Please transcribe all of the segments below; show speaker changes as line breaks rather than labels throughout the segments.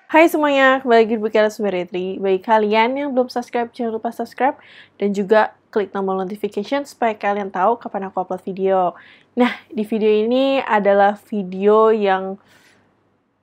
Hai semuanya, kembali lagi di Bukala Sumberetri. Bagi kalian yang belum subscribe, jangan lupa subscribe. Dan juga klik tombol notification supaya kalian tahu kapan aku upload video. Nah, di video ini adalah video yang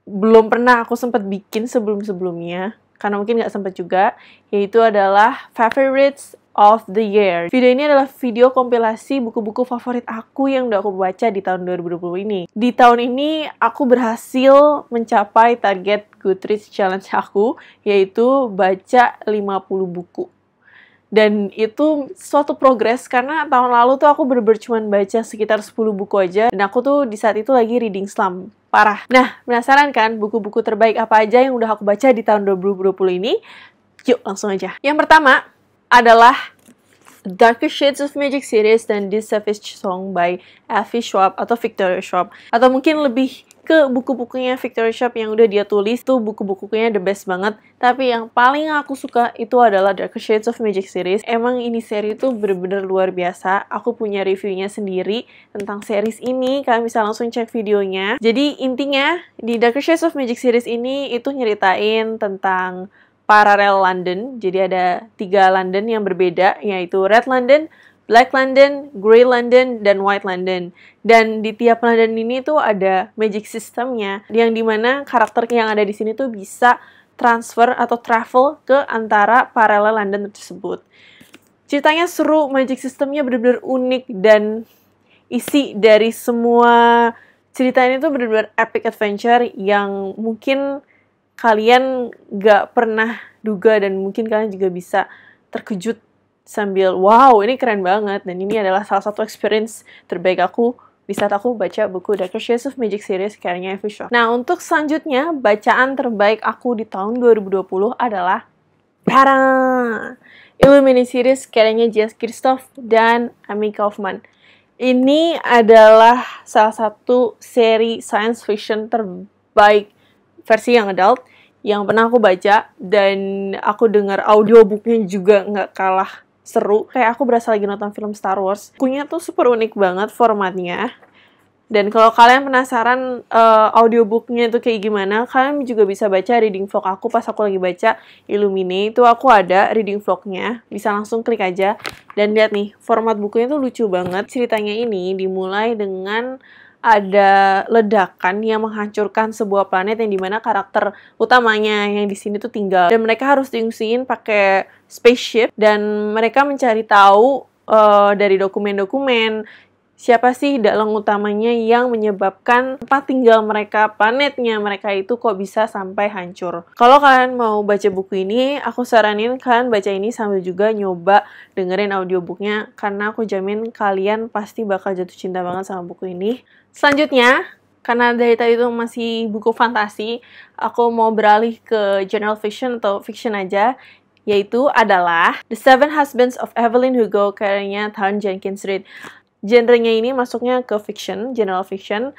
belum pernah aku sempat bikin sebelum-sebelumnya. Karena mungkin nggak sempat juga. Yaitu adalah Favorites of the Year. Video ini adalah video kompilasi buku-buku favorit aku yang udah aku baca di tahun 2020 ini. Di tahun ini aku berhasil mencapai target Goodreads Challenge aku, yaitu baca 50 buku. Dan itu suatu progres karena tahun lalu tuh aku bener-bener cuma baca sekitar 10 buku aja. Dan aku tuh di saat itu lagi reading slump. Parah. Nah, penasaran kan buku-buku terbaik apa aja yang udah aku baca di tahun 2020 ini? Yuk, langsung aja. Yang pertama adalah Darker Shades of Magic series dan This Savage Song by Effie Schwab atau Victoria Schwab. Atau mungkin lebih ke buku-bukunya Victoria Schwab yang udah dia tulis, tuh buku-bukunya the best banget. Tapi yang paling aku suka itu adalah Darker Shades of Magic series. Emang ini seri itu bener-bener luar biasa. Aku punya reviewnya sendiri tentang series ini. Kalian bisa langsung cek videonya. Jadi intinya di Darker Shades of Magic series ini itu nyeritain tentang paralel London, jadi ada 3 London yang berbeda, yaitu Red London, Black London, Grey London, dan White London. Dan di tiap London ini tuh ada magic systemnya, yang dimana karakter yang ada di sini tuh bisa transfer atau travel ke antara paralel London tersebut. Ceritanya seru, magic systemnya benar-benar unik, dan isi dari semua cerita ini tuh benar-benar epic adventure yang mungkin kalian gak pernah duga dan mungkin kalian juga bisa terkejut sambil wow ini keren banget. Dan ini adalah salah satu experience terbaik aku di saat aku baca buku Darker Shades of Magic series karyanya Effie Schwab. Nah, untuk selanjutnya bacaan terbaik aku di tahun 2020 adalah Illuminae series karyanya J.S. Christoph dan Amy Kaufman. Ini adalah salah satu seri science fiction terbaik versi yang adult yang pernah aku baca, dan aku dengar audiobooknya juga nggak kalah seru. Kayak aku berasa lagi nonton film Star Wars. Bukunya tuh super unik banget formatnya. Dan kalau kalian penasaran audiobooknya itu kayak gimana, kalian juga bisa baca reading vlog aku pas aku lagi baca Illuminae. Itu aku ada reading vlognya, bisa langsung klik aja. Dan lihat nih, format bukunya tuh lucu banget. Ceritanya ini dimulai dengan ada ledakan yang menghancurkan sebuah planet yang dimana karakter utamanya yang di sini tuh tinggal, dan mereka harus diungsiin pakai spaceship, dan mereka mencari tahu dari dokumen-dokumen siapa sih dalang utamanya yang menyebabkan tempat tinggal mereka, planetnya mereka itu kok bisa sampai hancur. Kalau kalian mau baca buku ini, aku saranin kalian baca ini sambil juga nyoba dengerin audiobooknya, karena aku jamin kalian pasti bakal jatuh cinta banget sama buku ini. Selanjutnya, karena dari tadi itu masih buku fantasi, aku mau beralih ke general fiction atau fiction aja, yaitu adalah The Seven Husbands of Evelyn Hugo karyanya Taron Jenkins Reid. Genrenya ini masuknya ke fiction, general fiction,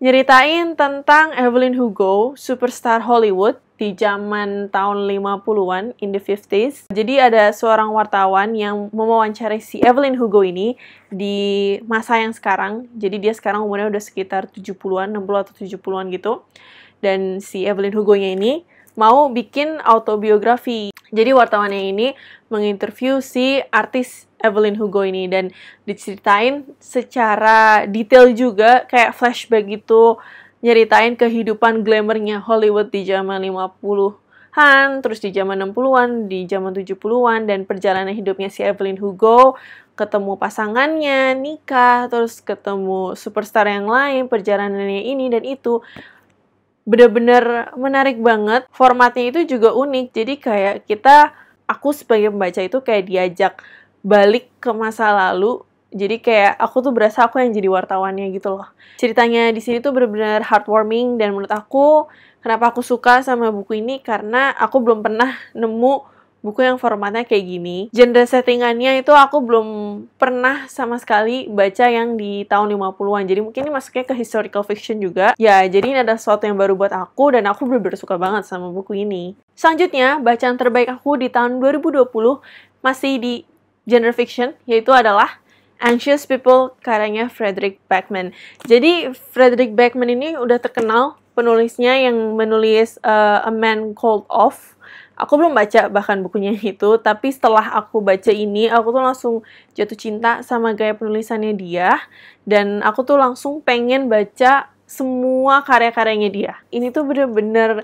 nyeritain tentang Evelyn Hugo, superstar Hollywood di zaman tahun 50-an, in the 50s. Jadi ada seorang wartawan yang mewawancarai si Evelyn Hugo ini di masa yang sekarang. Jadi dia sekarang umurnya udah sekitar 70-an, 60 atau 70-an gitu. Dan si Evelyn Hugo-nya ini mau bikin autobiografi. Jadi wartawannya ini menginterview si artis Evelyn Hugo ini, dan diceritain secara detail juga kayak flashback gitu, nyeritain kehidupan glamournya Hollywood di zaman 50-an, terus di zaman 60-an, di zaman 70-an, dan perjalanan hidupnya si Evelyn Hugo, ketemu pasangannya, nikah, terus ketemu superstar yang lain, perjalanannya ini dan itu. Bener-bener menarik banget. Formatnya itu juga unik, jadi kayak aku sebagai pembaca itu kayak diajak balik ke masa lalu. Jadi kayak aku tuh berasa aku yang jadi wartawannya gitu loh. Ceritanya di sini tuh benar-benar heartwarming, dan menurut aku kenapa aku suka sama buku ini karena aku belum pernah nemu buku yang formatnya kayak gini. Genre settingannya itu aku belum pernah sama sekali baca yang di tahun 50-an. Jadi mungkin ini masuknya ke historical fiction juga. Ya, jadi ini ada sesuatu yang baru buat aku, dan aku benar-benar suka banget sama buku ini. Selanjutnya, bacaan terbaik aku di tahun 2020 masih di genre fiction, yaitu adalah Anxious People karyanya Frederick Backman. Jadi Frederick Backman ini udah terkenal penulisnya yang menulis A Man Called Off. Aku belum baca bahkan bukunya itu, tapi setelah aku baca ini, aku tuh langsung jatuh cinta sama gaya penulisannya dia, dan aku tuh langsung pengen baca semua karya-karyanya dia. Ini tuh bener-bener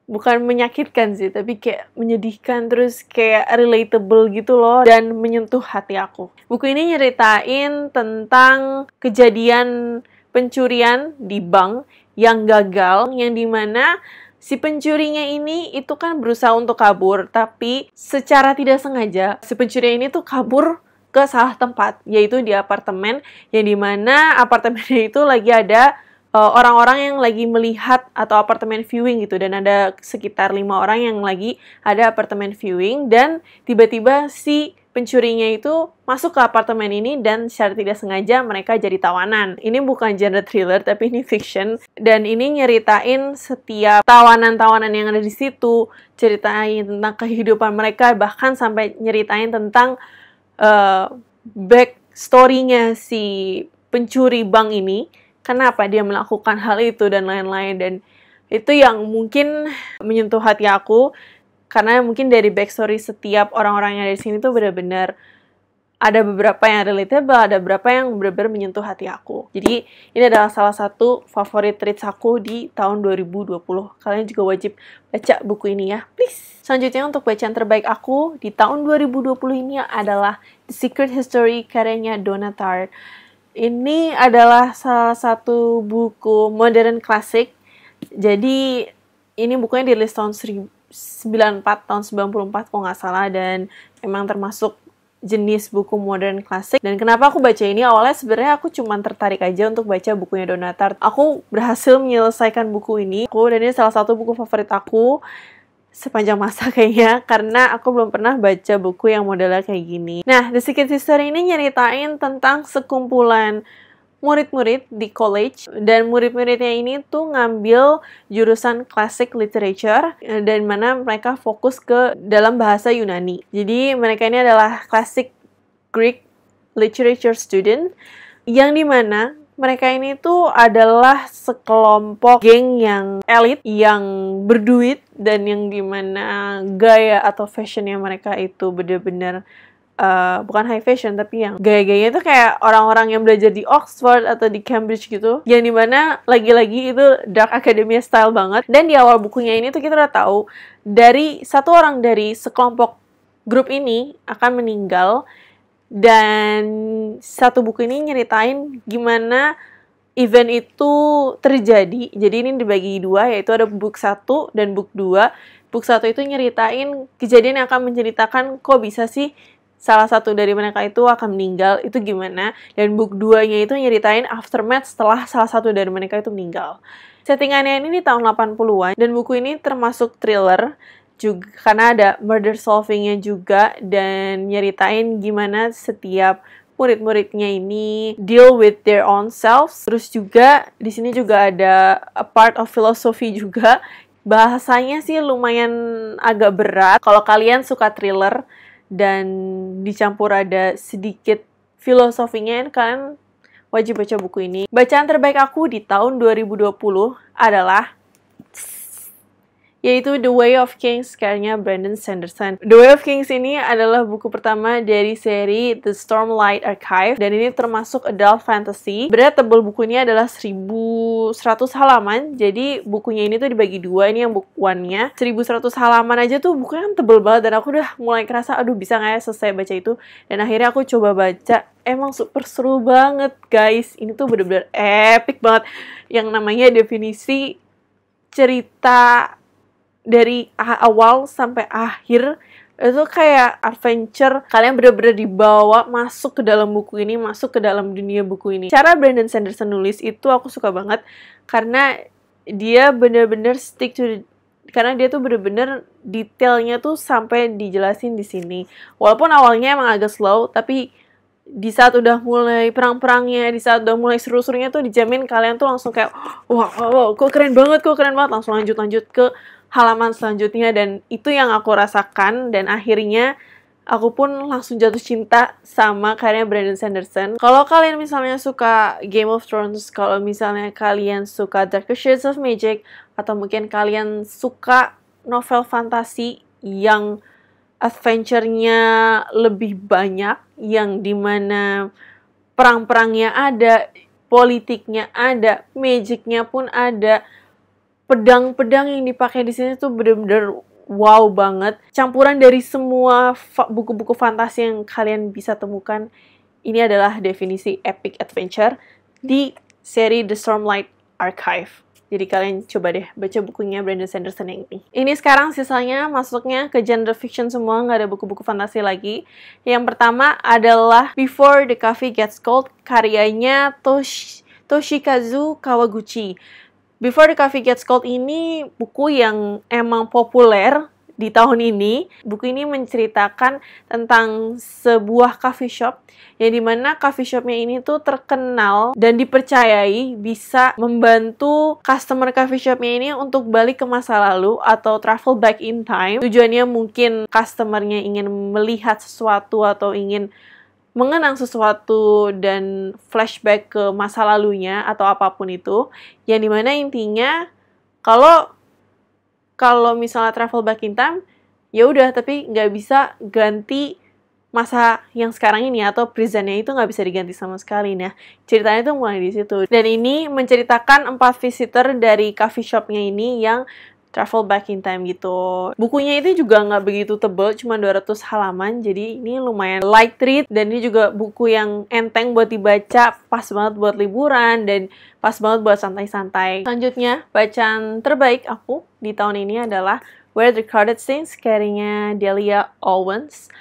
bukan menyakitkan sih, tapi kayak menyedihkan, terus kayak relatable gitu loh, dan menyentuh hati aku. Buku ini nyeritain tentang kejadian pencurian di bank yang gagal, yang dimana si pencurinya ini itu kan berusaha untuk kabur, tapi secara tidak sengaja si pencuri ini tuh kabur ke salah tempat, yaitu di apartemen, yang dimana apartemennya itu lagi ada orang-orang yang lagi melihat atau apartemen viewing gitu, dan ada sekitar 5 orang yang lagi ada apartemen viewing, dan tiba-tiba si pencurinya itu masuk ke apartemen ini dan secara tidak sengaja mereka jadi tawanan. Ini bukan genre thriller, tapi ini fiction, dan ini nyeritain setiap tawanan-tawanan yang ada di situ, ceritain tentang kehidupan mereka, bahkan sampai nyeritain tentang backstory-nya si pencuri bank ini, kenapa dia melakukan hal itu dan lain-lain. Dan itu yang mungkin menyentuh hati aku, karena mungkin dari backstory setiap orang-orang yang ada di sini tuh benar-benar ada beberapa yang relatable, ada beberapa yang benar-benar menyentuh hati aku. Jadi ini adalah salah satu favorit reads aku di tahun 2020. Kalian juga wajib baca buku ini ya, please. Selanjutnya untuk bacaan terbaik aku di tahun 2020 ini adalah The Secret History karyanya Donna Tartt. Ini adalah salah satu buku modern klasik. Jadi ini bukunya dirilis tahun 94, tahun 94 kalau nggak salah, dan emang termasuk jenis buku modern klasik. Dan kenapa aku baca ini? Awalnya sebenarnya aku cuma tertarik aja untuk baca bukunya Donna Tartt. Aku berhasil menyelesaikan buku ini, dan ini salah satu buku favorit aku sepanjang masa kayaknya, karena aku belum pernah baca buku yang modelnya kayak gini. Nah, The Secret History ini nyeritain tentang sekumpulan murid-murid di college, dan murid-muridnya ini tuh ngambil jurusan classic literature, dan mana mereka fokus ke dalam bahasa Yunani. Jadi mereka ini adalah classic Greek literature student, yang dimana mereka ini tuh adalah sekelompok geng yang elit, yang berduit, dan yang dimana gaya atau fashionnya mereka itu bener-bener bukan high fashion, tapi yang gaya-gayanya itu kayak orang-orang yang belajar di Oxford atau di Cambridge gitu, yang dimana lagi-lagi itu dark academia style banget. Dan di awal bukunya ini tuh kita udah tahu dari satu orang dari sekelompok grup ini akan meninggal, dan satu buku ini nyeritain gimana event itu terjadi. Jadi ini dibagi dua, yaitu ada book 1 dan book 2. Book 1 itu nyeritain kejadian yang akan menceritakan kok bisa sih salah satu dari mereka itu akan meninggal, itu gimana. Dan book 2-nya itu nyeritain aftermath setelah salah satu dari mereka itu meninggal. Settingannya ini di tahun 80-an, dan buku ini termasuk thriller juga karena ada murder solving-nya juga, dan nyeritain gimana setiap murid-muridnya ini deal with their own selves. Terus juga di sini juga ada a part of philosophy juga. Bahasanya sih lumayan agak berat. Kalau kalian suka thriller dan dicampur ada sedikit filosofinya, kalian wajib baca buku ini. Bacaan terbaik aku di tahun 2020 adalah yaitu The Way of Kings karyanya Brandon Sanderson. The Way of Kings ini adalah buku pertama dari seri The Stormlight Archive, dan ini termasuk adult fantasy. Berat tebal buku ini adalah 1100 halaman, jadi bukunya ini tuh dibagi dua, ini yang book 1-nya. 1100 halaman aja tuh bukunya kan tebel banget, dan aku udah mulai kerasa, aduh bisa nggak ya selesai baca itu. Dan akhirnya aku coba baca, emang super seru banget guys. Ini tuh bener-bener epic banget. Yang namanya definisi cerita dari awal sampai akhir itu kayak adventure. Kalian bener-bener dibawa masuk ke dalam buku ini, masuk ke dalam dunia buku ini. Cara Brandon Sanderson nulis itu aku suka banget, karena dia bener-bener stick to karena dia tuh bener-bener detailnya tuh sampai dijelasin di sini. Walaupun awalnya emang agak slow, tapi di saat udah mulai perang-perangnya, di saat udah mulai seru-serunya tuh dijamin kalian tuh langsung kayak wow, kok keren banget, langsung lanjut ke halaman selanjutnya. Dan itu yang aku rasakan, dan akhirnya aku pun langsung jatuh cinta sama karyanya Brandon Sanderson. Kalau kalian misalnya suka Game of Thrones, kalau misalnya kalian suka Darker Shades of Magic, atau mungkin kalian suka novel fantasi yang adventure-nya lebih banyak, yang dimana perang-perangnya ada, politiknya ada, magicnya pun ada, pedang-pedang yang dipakai di sini tuh bener-bener wow banget. Campuran dari semua buku-buku fantasi yang kalian bisa temukan. Ini adalah definisi epic adventure di seri The Stormlight Archive. Jadi kalian coba deh baca bukunya Brandon Sanderson yang ini. Ini sekarang sisanya masuknya ke genre fiction semua, nggak ada buku-buku fantasi lagi. Yang pertama adalah Before the Coffee Gets Cold, karyanya Toshikazu Kawaguchi. Before the Coffee Gets Cold ini buku yang emang populer di tahun ini. Buku ini menceritakan tentang sebuah coffee shop yang dimana coffee shopnya ini tuh terkenal dan dipercayai bisa membantu customer coffee shopnya ini untuk balik ke masa lalu atau travel back in time. Tujuannya mungkin customernya ingin melihat sesuatu atau ingin mengenang sesuatu dan flashback ke masa lalunya atau apapun itu, yang dimana intinya kalau misalnya travel back in time, ya udah, tapi nggak bisa ganti masa yang sekarang ini atau presentnya itu nggak bisa diganti sama sekali. Nah, ceritanya tuh mulai di situ. Dan ini menceritakan 4 visitor dari coffee shopnya ini yang travel back in time gitu. Bukunya itu juga nggak begitu tebal, cuma 200 halaman, jadi ini lumayan light read, dan ini juga buku yang enteng buat dibaca, pas banget buat liburan, dan pas banget buat santai-santai. Selanjutnya, bacaan terbaik aku di tahun ini adalah Where the Crowded Sings, karyanya Delia Owens.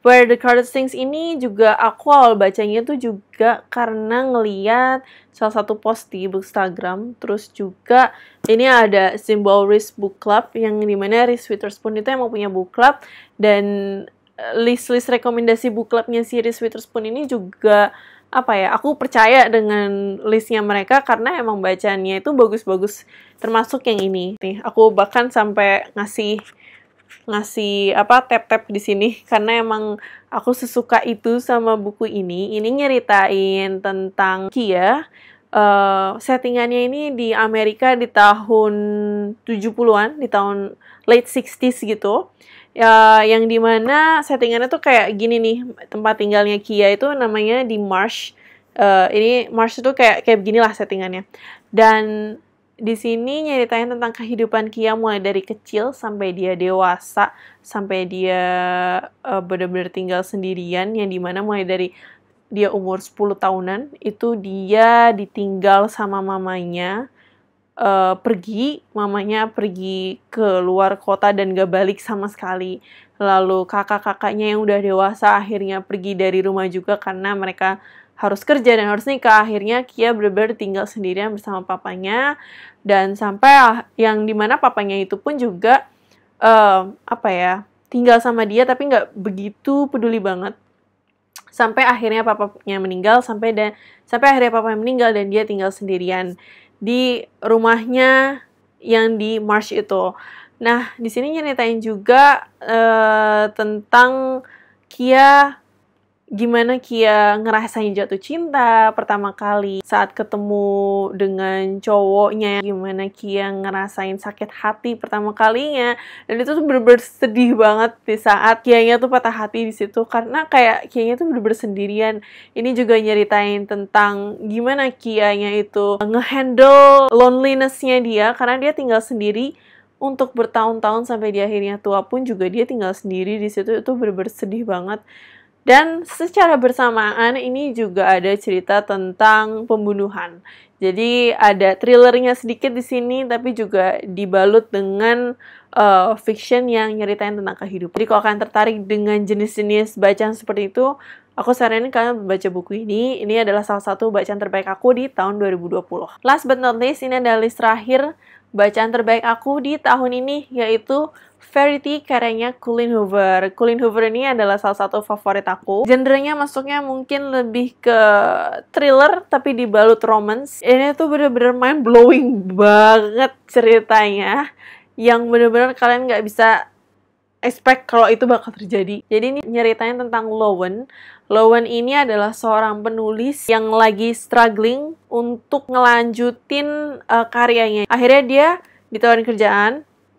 Where the Crowded Sings ini juga aku awal bacanya tuh juga karena ngeliat salah satu post di Bookstagram. Terus juga ini ada Symbol Reese Book Club yang dimana Reese Witherspoon itu emang punya book club, dan list-list rekomendasi book clubnya si Reese Witherspoon ini juga aku percaya dengan listnya mereka karena emang bacaannya itu bagus-bagus, termasuk yang ini. Nih, aku bahkan sampai ngasih tap-tap di sini karena emang aku sesuka itu sama buku ini. Ini nyeritain tentang Kia. Settingannya ini di Amerika di tahun 70-an, di tahun late 60s gitu. Yang dimana settingannya tuh kayak gini nih, tempat tinggalnya Kia itu namanya di Marsh. Ini Marsh itu kayak beginilah settingannya. Dan di sini nyeritain tentang kehidupan Kia mulai dari kecil sampai dia dewasa, sampai dia benar-benar tinggal sendirian, yang dimana mulai dari dia umur 10 tahunan, itu dia ditinggal sama mamanya, mamanya pergi ke luar kota dan gak balik sama sekali. Lalu kakak-kakaknya yang udah dewasa akhirnya pergi dari rumah juga karena mereka harus kerja dan harus nikah. Akhirnya Kia benar-benar tinggal sendirian bersama papanya, dan sampai yang dimana papanya itu pun juga tinggal sama dia tapi nggak begitu peduli banget, sampai akhirnya papanya meninggal, sampai akhirnya papanya meninggal dan dia tinggal sendirian di rumahnya yang di Marsh itu. Nah, di sini nyeritain juga tentang Kia, gimana Kia ngerasain jatuh cinta pertama kali saat ketemu dengan cowoknya, gimana Kia ngerasain sakit hati pertama kalinya, dan itu tuh bener-bener sedih banget di saat Kianya tuh patah hati di situ karena kayak Kianya tuh bener-bener sendirian. Ini juga nyeritain tentang gimana Kianya itu ngehandle loneliness-nya dia karena dia tinggal sendiri untuk bertahun-tahun sampai di akhirnya tua pun juga dia tinggal sendiri di situ. Itu bener-bener sedih banget. Dan secara bersamaan ini juga ada cerita tentang pembunuhan. Jadi ada thrillernya sedikit di sini, tapi juga dibalut dengan fiction yang nyeritain tentang kehidupan. Jadi kalau kalian tertarik dengan jenis-jenis bacaan seperti itu, aku saranin kalian baca buku ini. Ini adalah salah satu bacaan terbaik aku di tahun 2020. Last but not least, ini adalah list terakhir bacaan terbaik aku di tahun ini, yaitu Verity karyanya Colleen Hoover. Colleen Hoover ini adalah salah satu favorit aku. Genrenya masuknya mungkin lebih ke thriller tapi dibalut romance. Ini tuh bener-bener mind blowing banget ceritanya, yang bener-bener kalian nggak bisa expect kalau itu bakal terjadi. Jadi ini nyeritain tentang Lowen. Lowen ini adalah seorang penulis yang lagi struggling untuk ngelanjutin karyanya. Akhirnya dia ditawarin kerjaan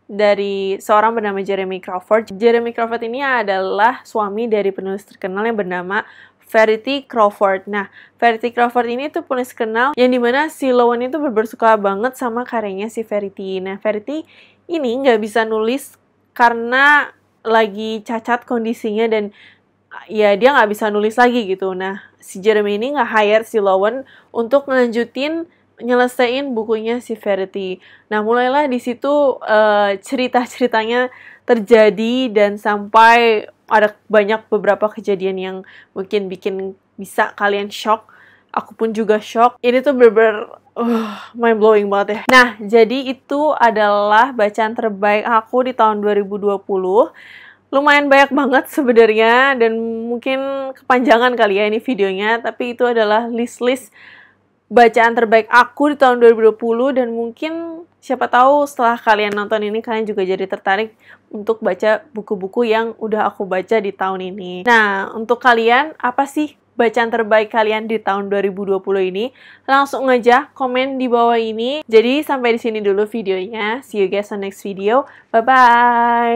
dari seorang bernama Jeremy Crawford. Jeremy Crawford ini adalah suami dari penulis terkenal yang bernama Verity Crawford. Nah, Verity Crawford ini tuh penulis terkenal yang dimana si Lowen itu bersuka banget sama karyanya si Verity. Nah, Verity ini nggak bisa nulis karena lagi cacat kondisinya dan ya dia nggak bisa nulis lagi gitu. Nah, si Jeremy ini nge-hire si Lowen untuk nyelesain bukunya si Verity. Nah, mulailah di situ cerita-ceritanya terjadi dan sampai ada banyak beberapa kejadian yang mungkin bisa kalian shock. Aku pun juga shock. Ini tuh bener-bener mind blowing banget ya. Nah, jadi itu adalah bacaan terbaik aku di tahun 2020. Lumayan banyak banget sebenarnya dan mungkin kepanjangan kali ya ini videonya, tapi itu adalah list-list bacaan terbaik aku di tahun 2020 dan mungkin siapa tahu setelah kalian nonton ini kalian juga jadi tertarik untuk baca buku-buku yang udah aku baca di tahun ini. Nah, untuk kalian apa sih bacaan terbaik kalian di tahun 2020 ini? Langsung aja komen di bawah ini. Jadi sampai di sini dulu videonya. See you guys on next video. Bye bye.